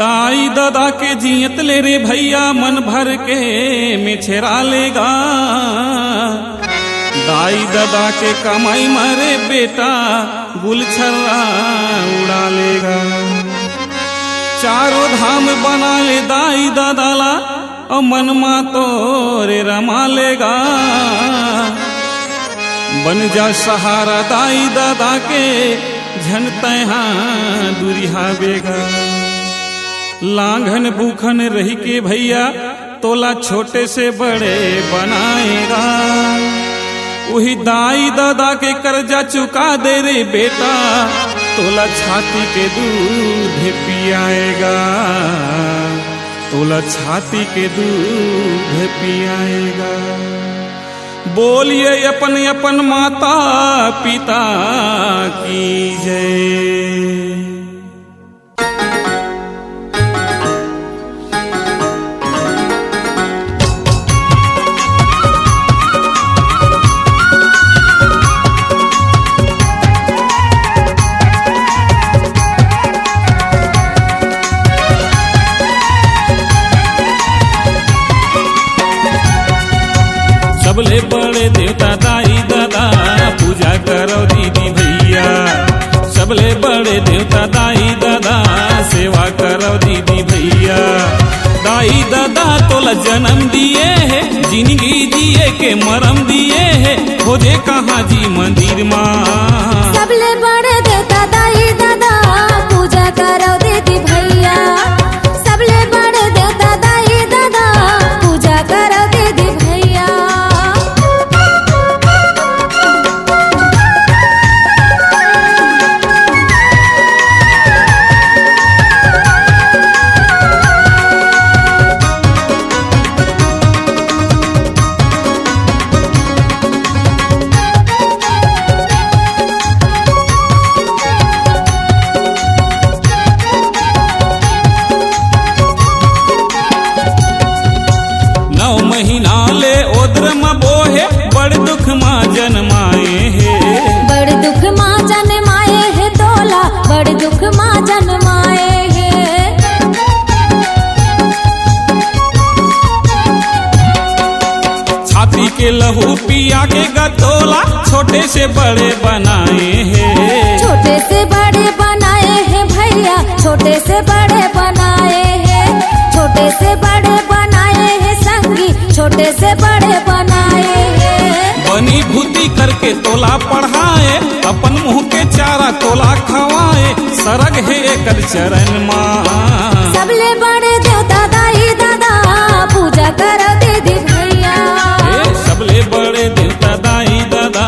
दाई दादा के जियत ले रे भैया मन भर के मिछेरा लेगा। दाई दादा के कमाई मारे बेटा गुलछर्रा उड़ा लेगा। चारों धाम बना ले दाई दादा ला और मनमा तो रे रमा लेगा। बन जा सहारा दाई दादा के झन तहाँ दुरिहा बेगा। लांघन भूखन रही के भैया तोला छोटे से बड़े बनाएगा। वही दाई दादा के कर्जा चुका दे रे बेटा तोला छाती के दूध पियाएगा। तोला छाती के दूध पियाएगा। बोलिए अपन अपन माता पिता की जय। सबले बड़े देवता दाई दादा पूजा करो दीदी भैया। सबले बड़े देवता दाई दादा सेवा करो दीदी भैया। दाई दादा तोला जन्म दिए है जिंदगी दिए के मरम दिए है खोजे कहाँ जी मंदिर माँ। सबले बड़े देवता दाई दादा पूजा करो दीदी भैया। सबले बड़े देवता दाई दादा पूजा करो दीदी भैया। बड़ दुख माँ जन्माए है। बड़ दुख माँ जन्माए है तोला बड़ दुख माँ जन्माए है। छाती के लहू पिया के गतोला छोटे से बड़े बनाए हैं। छोटे से बड़े बनाए हैं भैया छोटे से बड़े बनाए हैं। छोटे से बड़े बनाए हैं संगी छोटे से बड़े बनाए हैं। बनी भूति करके तोला पढ़ाए अपन मुँह के चारा तोला खवाए सरग है एकर चरण माँ। सबले बड़े देवता दाई दादा पूजा करो दीदी भैया। सबले बड़े देवता दाई दादा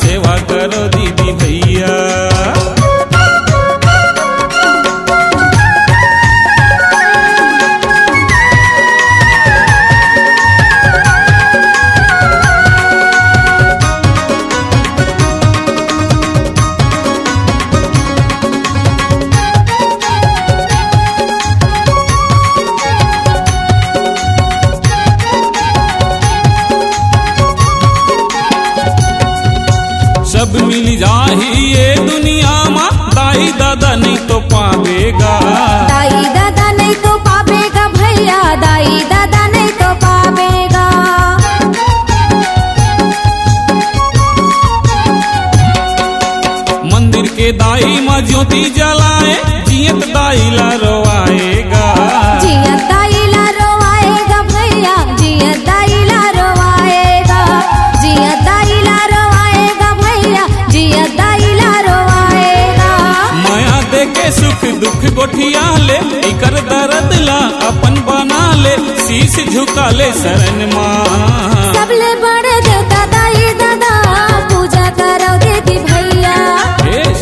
सेवा करो दीदी भैया। सब मिल जाही ये दुनिया माँ दाई दादा नहीं तो पावेगा। दाई दादा नहीं तो पावेगा भैया दाई दादा नहीं तो पावेगा। मंदिर के दाई माँ ज्योति जलाए जियत दाई ला रोआएगा। जियत दाई ला रोआएगा भैया जियत दाई ला रोआएगा। जियत दाई ला रोआएगा भैया जियत दाई ला रोआएगा। माया दे के सुख दुख गोठिया ले इकर दर्द ला अपन बना ले शीश झुका ले शरण माँ। सबले बड़े देवता दाई दादा पूजा करो दीदी भैया।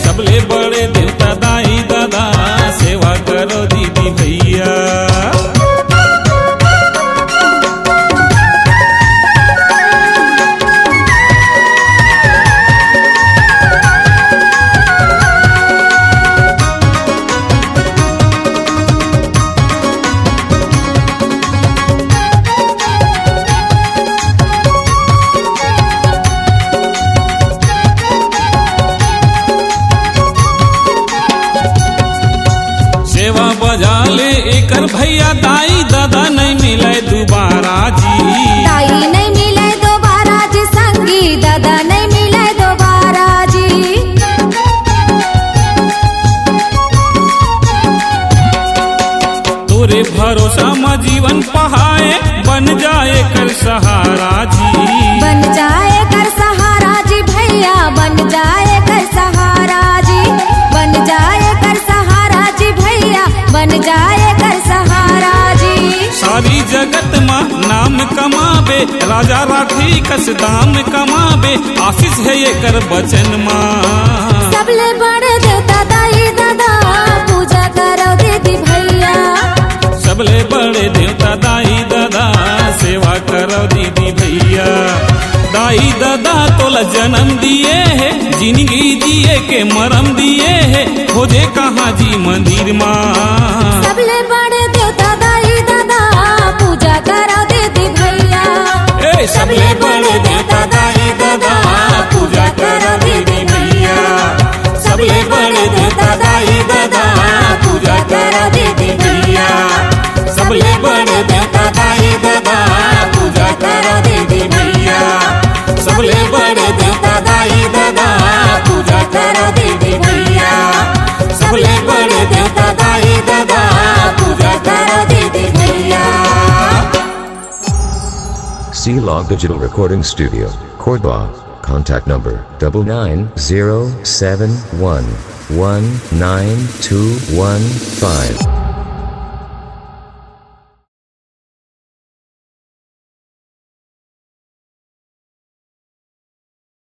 सबले बड़े देवता दाई दादा सेवा करो दीदी भैया। भैया दाई दादा नहीं मिले दोबारा जी। दाई नहीं मिले दोबारा जी, संगी दादा नहीं मिले दोबारा जी। तोरे भरोसा में जीवन पहाए बन जाए कर सहारा जी। बन जाए कर सहारा जी भैया, बन जाए कर सहारा जी। बन जाए कर सहारा जी भैया, बन जाए कर सहारा जी। सारी जगत में नाम कमाबे, राजा राठी कस दाम कमाबे, आशीष है ये कर बचन माँ। सबले बड़े देवता दाई दादा, पूजा करो दीदी भैया। सबले बड़े देवता दाई दादा, सेवा करो दीदी भैया। दाई दादा तोला जन्म दिए है, जिंदगी जिए के मरम दिए है, खोजे कहाँ जी मंदिर माँ। सबले बड़े देवता दाई दादा, पूजा करो दीदी भैया। ए सबले बड़े देवता दाई दादा, पूजा करो दीदी भैया। सबले बड़े देवता दाई दादा, पूजा करो दीदी भैया। सबले बड़े देवता दाई दादा, पूजा करो दीदी भैया। सबले बड़े देवता दाई दादा, पूजा करो दीदी भैया। सबले बड़े देवता दाई दादा, पूजा करो दीदी भैया। C-Log Digital Recording Studio, Cordoba. Contact number 9907119215.